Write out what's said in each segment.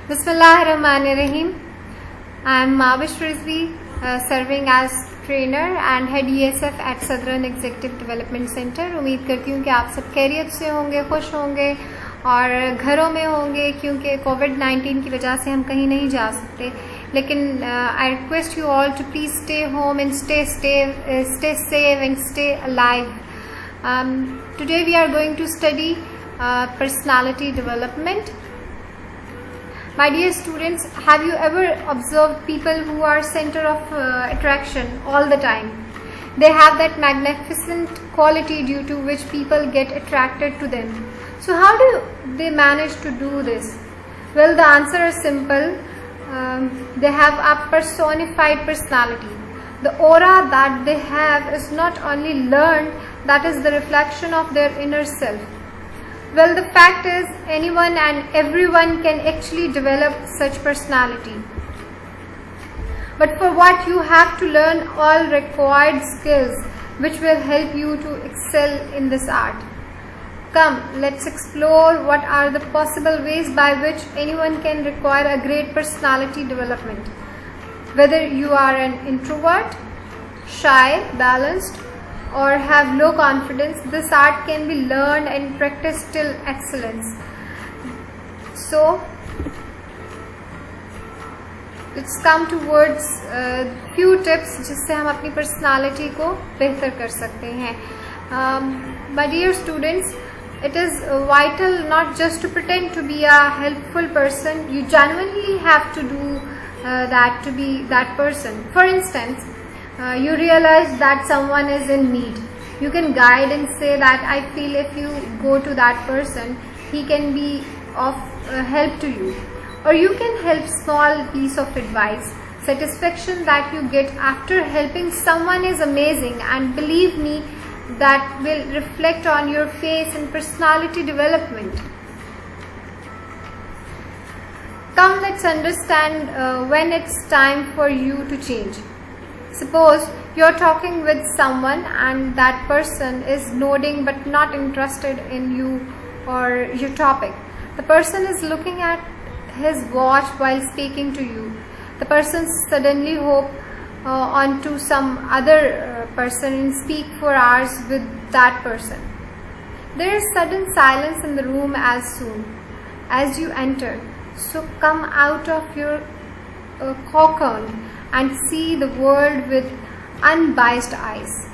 Bismillahirrahmanirrahim. I am Mavish Rizvi, serving as trainer and head ESF at Southern Executive Development Center. उम्मीद करती हूँ कि आप सब खैरियत से होंगे, खुश होंगे और घरों में होंगे, क्योंकि कोविड-19 की वजह से हम कहीं नहीं जा सकते. लेकिन I request you all to please stay home and stay safe and stay alive. Today we are going to study personality development. My dear students, have you ever observed people who are center of attraction all the time? They have that magnificent quality due to which people get attracted to them. So how do they manage to do this? Well, the answer is simple. They have a personified personality. The aura that they have is not only learned, that is the reflection of their inner self. Well, the fact is, anyone and everyone can actually develop such personality. But for what you have to learn all required skills which will help you to excel in this art. Come, let's explore what are the possible ways by which anyone can acquire a great personality development. Whether you are an introvert, shy, balanced, or have low confidence, this art can be learned and practiced till excellence. So, let's come towards few tips जिससे हम अपनी personality को बेहतर कर सकते हैं. My dear students, it is vital not just to pretend to be a helpful person. You genuinely have to do that to be that person. For instance, you realize that someone is in need. You can guide and say that I feel if you go to that person, he can be of help to you. Or you can help small piece of advice. Satisfaction that you get after helping someone is amazing, and believe me, that will reflect on your face and personality development. Come, let's understand when it's time for you to change. Suppose you're talking with someone and that person is nodding but not interested in you or your topic. The person is looking at his watch while speaking to you. The person suddenly hop onto some other person and speak for hours with that person. There is sudden silence in the room as soon as you enter. So come out of your cocoon and see the world with unbiased eyes.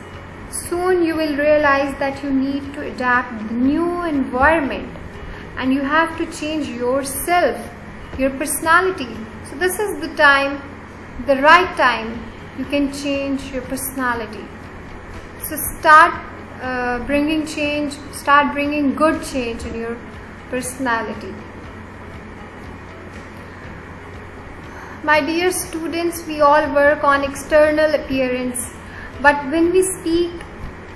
Soon you will realize that you need to adapt the new environment and you have to change yourself, your personality. So this is the time, the right time you can change your personality. So start bringing change, start bringing good change in your personality. My dear students, we all work on external appearance, but when we speak,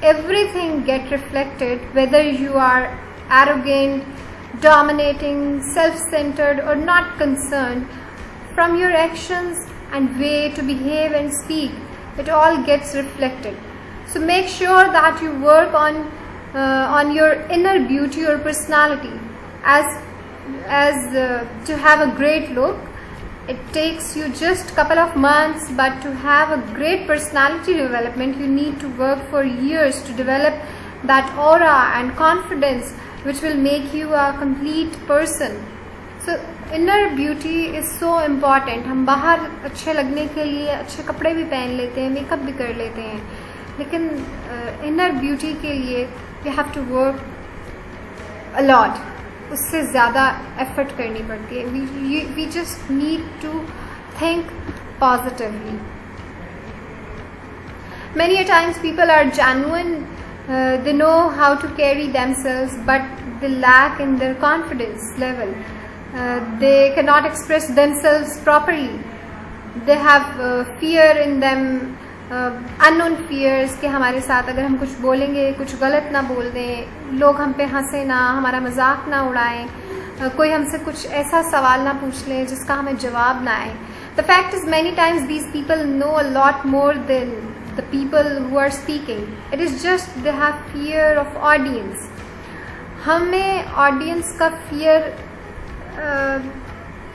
everything gets reflected, whether you are arrogant, dominating, self-centered, or not concerned. From your actions and way to behave and speak, it all gets reflected. So make sure that you work on your inner beauty or personality, as to have a great look. It takes you just a couple of months, but to have a great personality development, you need to work for years to develop that aura and confidence which will make you a complete person. So inner beauty is so important. हम बाहर अच्छे लगने के लिए अच्छे कपड़े भी पहन लेते हैं, मेकअप भी कर लेते हैं, लेकिन inner beauty के लिए you have to work a lot. उससे ज़्यादा एफर्ट करनी पड़ती है. We just need to think positively. Many a times people are genuine, they know how to carry themselves, but they lack in their confidence level. They cannot express themselves properly. They have fear in them, unknown fears कि हमारे साथ अगर हम कुछ बोलेंगे, कुछ गलत ना बोल दें, लोग हम पे हंसे ना, हमारा मजाक ना उड़ाएं, कोई हमसे कुछ ऐसा सवाल ना पूछ लें जिसका हमें जवाब ना आए. The fact is, many times these people know a lot more than the people who are speaking. It is just they have fear of audience. हमें ऑडियंस का फियर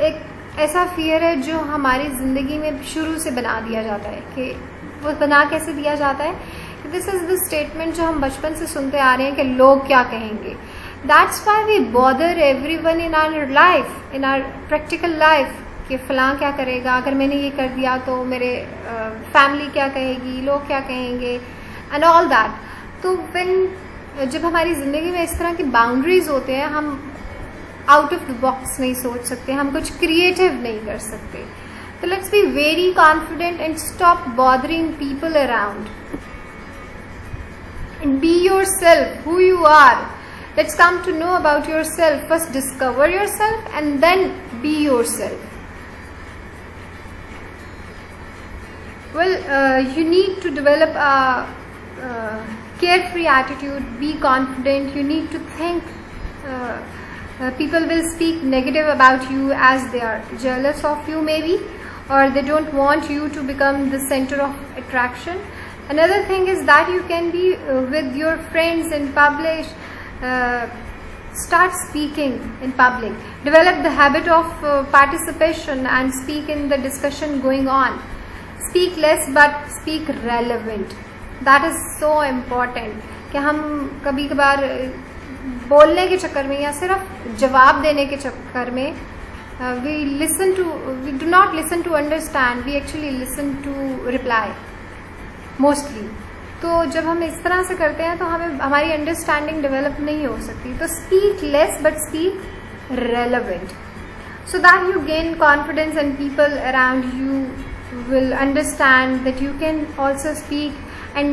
एक ऐसा फियर है जो हमारी ज़िंदगी में शुरू से बना दिया जाता है। कि वो बना कैसे दिया जाता है? दिस इज़ द स्टेटमेंट जो हम बचपन से सुनते आ रहे हैं कि लोग क्या कहेंगे। That's why we bother everyone in our life, in our practical life, कि फ़लाँ क्या करेगा, अगर मैंने ये कर दिया तो मेरे फैमिली क्या कहेगी, लोग क्या कहेंगे, एंड ऑल दैट। तो जब हमारी ज़िंदगी में इस तरह की बाउंड्रीज होते हैं, हम आउट ऑफ द बॉक्स नहीं सोच सकते, हम कुछ क्रिएटिव नहीं कर सकते। तो let's be very confident and stop bothering people around and be yourself, who you are. Let's come to know about yourself. First discover yourself and then be yourself. Well, you need to develop a carefree attitude, be confident. You need to think people will speak negative about you as they are jealous of you maybe, or they don't want you to become the center of attraction. Another thing is that you can be with your friends in public, start speaking in public, develop the habit of participation and speak in the discussion going on. Speak less but speak relevant. That is so important कि हम कभी कभार बोलने के चक्कर में या सिर्फ जवाब देने के चक्कर में we do not listen to understand, we actually listen to reply mostly. तो जब हम इस तरह से करते हैं तो हमें हमारी अंडरस्टैंडिंग डेवलप नहीं हो सकती। तो speak less but speak relevant so that you gain confidence and people around you will understand that you can also speak and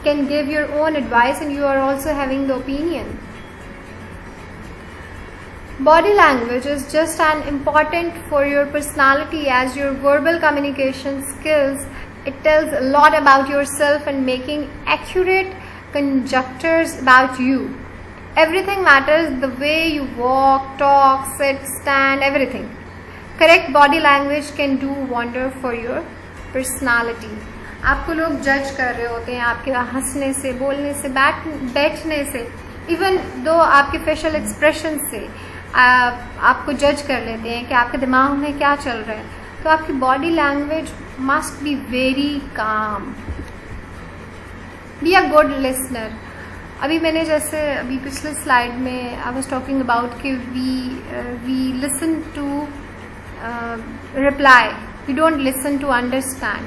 can give your own advice and you are also having the opinion. Body language is just as important for your personality as your verbal communication skills. It tells a lot about yourself and making accurate conjectures about you. Everything matters, the way you walk, talk, sit, stand, everything. Correct body language can do wonder for your personality. आपको लोग जज कर रहे होते हैं आपके हंसने से, बोलने से, बैठने से, इवन दो आपके फेशियल एक्सप्रेशन से आपको जज कर लेते हैं कि आपके दिमाग में क्या चल रहा है। तो आपकी body language must be very calm. Be a good listener. मैंने जैसे पिछले स्लाइड में आई वाज टॉकिंग अबाउट कि we listen to reply, we don't listen to understand.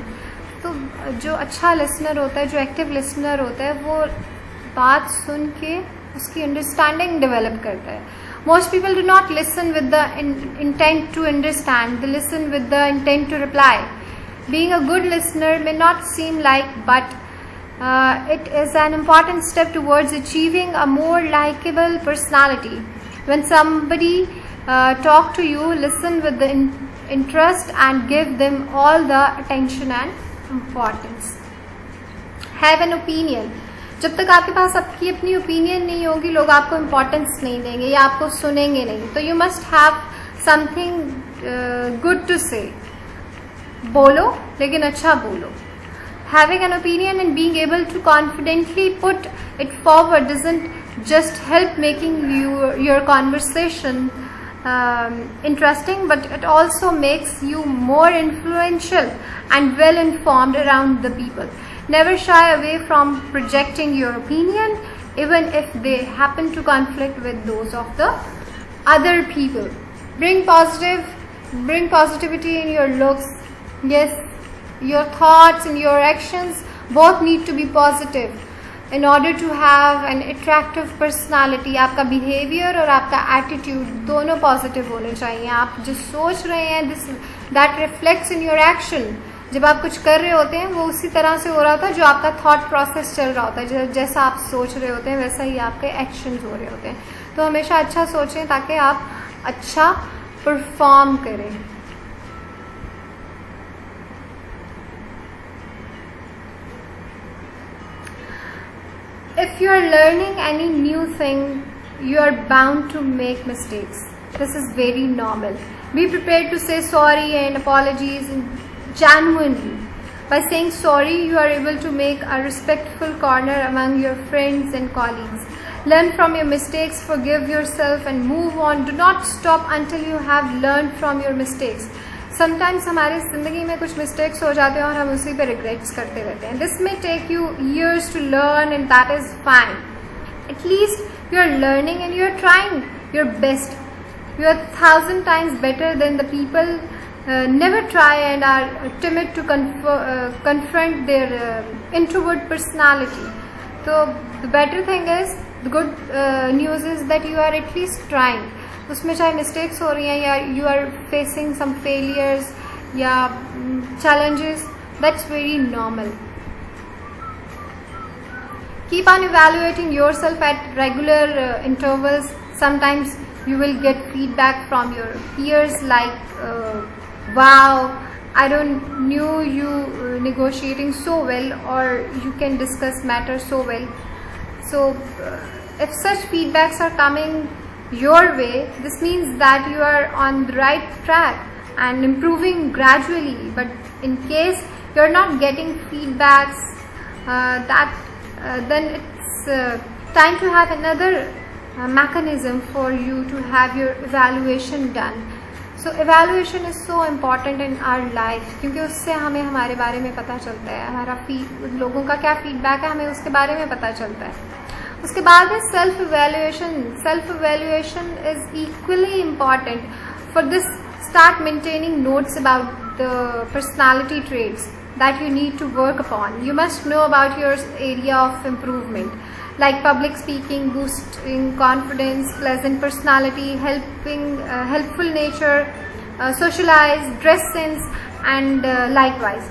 तो जो अच्छा लिसनर होता है, जो एक्टिव लिसनर होता है, वो बात सुन के उसकी अंडरस्टैंडिंग डेवलप करता है। Most people do not listen with the intent to understand. They listen with the intent to reply. Being a good listener may not seem like, but it is an important step towards achieving a more likable personality. When somebody talk to you, listen with the interest and give them all the attention and importance. Have an opinion. जब तक आपके पास आपकी अपनी opinion नहीं होगी, लोग आपको importance नहीं देंगे या आपको सुनेंगे नहीं। तो you must have something good to say. बोलो लेकिन अच्छा बोलो। Having an opinion and being able to confidently put it forward doesn't just help making your conversation interesting, but it also makes you more influential and well informed around the people. Never shy away from projecting your opinion, even if they happen to conflict with those of the other people. Bring positivity in your looks. Yes, your thoughts and your actions both need to be positive in order to have an attractive personality. आपका behavior और आपका attitude दोनों positive होने चाहिए। आप जो सोच रहे हैं that reflects in your action. जब आप कुछ कर रहे होते हैं वो उसी तरह से हो रहा होता है जो आपका thought process चल रहा होता है। जैसा आप सोच रहे होते हैं वैसा ही आपके actions हो रहे होते हैं। तो हमेशा अच्छा सोचें ताकि आप अच्छा perform करें। If you are learning any new thing, you are bound to make mistakes. This is very normal. Be prepared to say sorry and apologies genuinely. By saying sorry, you are able to make a respectful corner among your friends and colleagues. Learn from your mistakes, forgive yourself and move on. Do not stop until you have learned from your mistakes. Sometimes हमारे ज़िंदगी में कुछ mistakes हो जाते हैं और हम उसी पे regrets करते रहते हैं. This may take you years to learn and that is fine. At least you are learning and you are trying your best. You are 1,000 times better than the people never try and are timid to confront their introvert personality. So the better thing is, the good news is that you are at least trying. उसमें चाहे mistakes हो रही हैं या you are facing some failures या challenges, that's very normal. Keep on evaluating yourself at regular intervals. Sometimes you will get feedback from your peers like wow, I don't knew you negotiating so well, or you can discuss matters so well. So if such feedbacks are coming your way, this means that you are on the right track and improving gradually. But in case you're not getting feedbacks, then it's time to have another mechanism for you to have your evaluation done. So evaluation is so important in our life, क्योंकि उससे हमें हमारे बारे में पता चलता है, हमारा लोगों का क्या फीडबैक है, हमें उसके बारे में पता चलता है. उसके बाद है self evaluation. Self evaluation is equally important. For this start maintaining notes about the personality traits that you need to work upon. You must know about your area of improvement, like public speaking, boosting confidence, pleasant personality, helpful nature, socialize, dress sense, and likewise.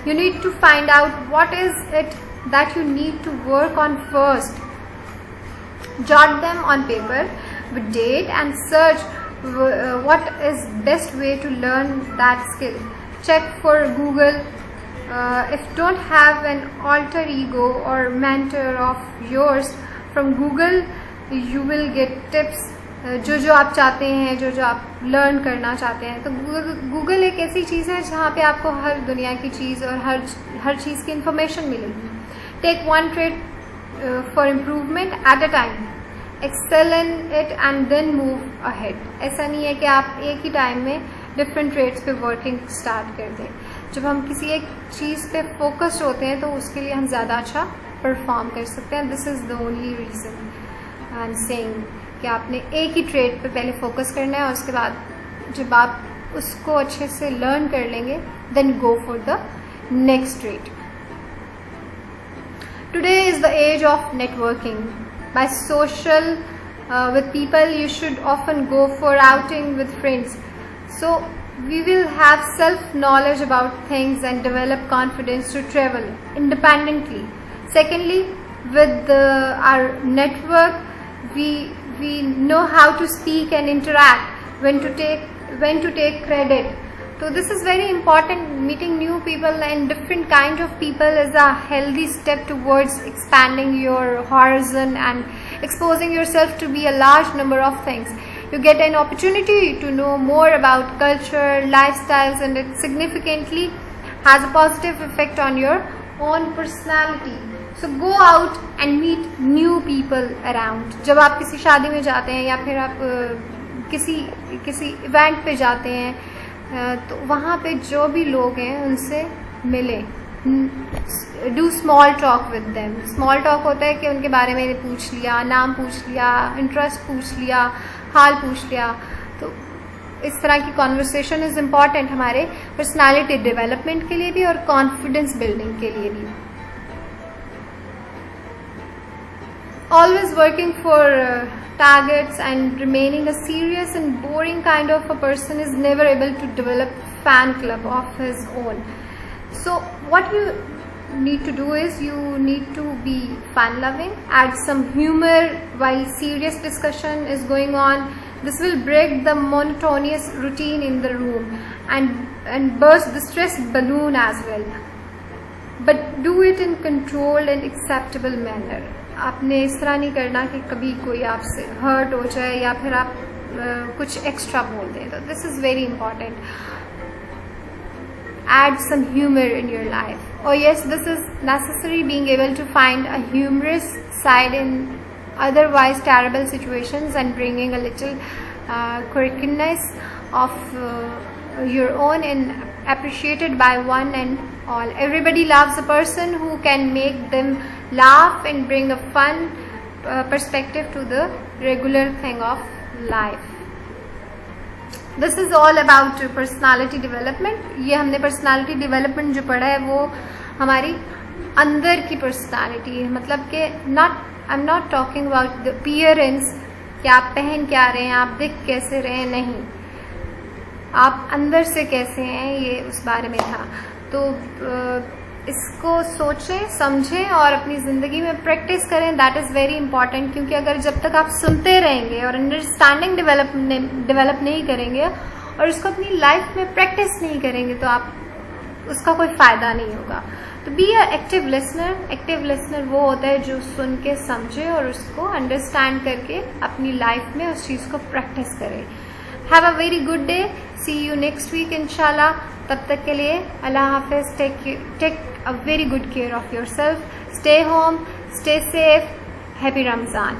You need to find out what is it that you need to work on first. Jot them on paper with date and search what is best way to learn that skill. Check for Google. If don't have an alter ego or mentor of yours, from Google you will get tips जो आप चाहते हैं, जो आप learn करना चाहते हैं. तो गूगल एक ऐसी चीज़ है जहाँ पे आपको हर दुनिया की चीज़ और हर चीज़ की इंफॉर्मेशन मिलेगी. Take one trade for improvement at a time. Excel in it and then move ahead. ऐसा नहीं है कि आप एक ही टाइम में डिफरेंट ट्रेड्स पे वर्किंग स्टार्ट कर दें. जब हम किसी एक चीज़ पे फोकस्ड होते हैं तो उसके लिए हम ज़्यादा अच्छा परफॉर्म कर सकते हैं. This is the only reason I am saying कि आपने एक ही ट्रेड पे पहले फोकस करना है और उसके बाद जब आप उसको अच्छे से लर्न कर लेंगे then go for the next trade. Today is the age of networking. By social with people, you should often go for outing with friends. So we will have self-knowledge about things and develop confidence to travel independently. Secondly, with our network, we know how to speak and interact, when to take credit. So this is very important. Meeting new people and different kind of people is a healthy step towards expanding your horizon and exposing yourself to be a large number of things. You get an opportunity to know more about culture, lifestyles, and it significantly has a positive effect on your own personality. So go out and meet new people around. जब आप किसी शादी में जाते हैं या फिर आप किसी इवेंट पे जाते हैं तो वहाँ पे जो भी लोग हैं उनसे मिले. Do small talk with them. Small talk होता है कि उनके बारे में पूछ लिया, नाम पूछ लिया, इंटरेस्ट पूछ लिया, हाल पूछ लिया. तो इस तरह की कॉन्वर्सेशन इज़ इम्पॉर्टेंट हमारे पर्सनालिटी डेवलपमेंट के लिए भी और कॉन्फिडेंस बिल्डिंग के लिए भी. Always working for targets and remaining a serious and boring kind of a person is never able to develop fan club of his own. So what you need to do is you need to be fun loving, add some humor while serious discussion is going on. This will break the monotonous routine in the room and burst the stress balloon as well. But do it in controlled and acceptable manner. आपने इस तरह नहीं करना कि कभी कोई आपसे hurt हो जाए या फिर आप कुछ एक्स्ट्रा बोल दें. तो this is very important. Add some humor in your life. Oh yes, this is necessary. Being able to find a humorous side in otherwise terrible situations and bringing a little quirkiness of your own and appreciated by one and all. Everybody loves a person who can make them laugh and bring a fun perspective to the regular thing of life. This is all about personality development. ये हमने personality development जो पढ़ा है वो हमारी अंदर की personality है, मतलब कि I'm not talking about the appearance कि आप पहन क्या रहे हैं, आप दिख कैसे रहे हैं, नहीं, आप अंदर से कैसे हैं, ये उस बारे में था. तो इसको सोचें, समझें और अपनी ज़िंदगी में प्रैक्टिस करें. दैट इज़ वेरी इंपॉर्टेंट, क्योंकि अगर जब तक आप सुनते रहेंगे और अंडरस्टैंडिंग डेवलप नहीं करेंगे और उसको अपनी लाइफ में प्रैक्टिस नहीं करेंगे तो आप उसका कोई फ़ायदा नहीं होगा. तो be a active listener. Active listener वो होता है जो सुन के समझे और उसको अंडरस्टैंड करके अपनी लाइफ में उस चीज़ को प्रैक्टिस करे. Have a very good day. See you next week इंशाल्लाह. तब तक के लिए अल्लाह हाफिज़. Take a very good care of yourself. Stay home, stay safe. Happy Ramzan.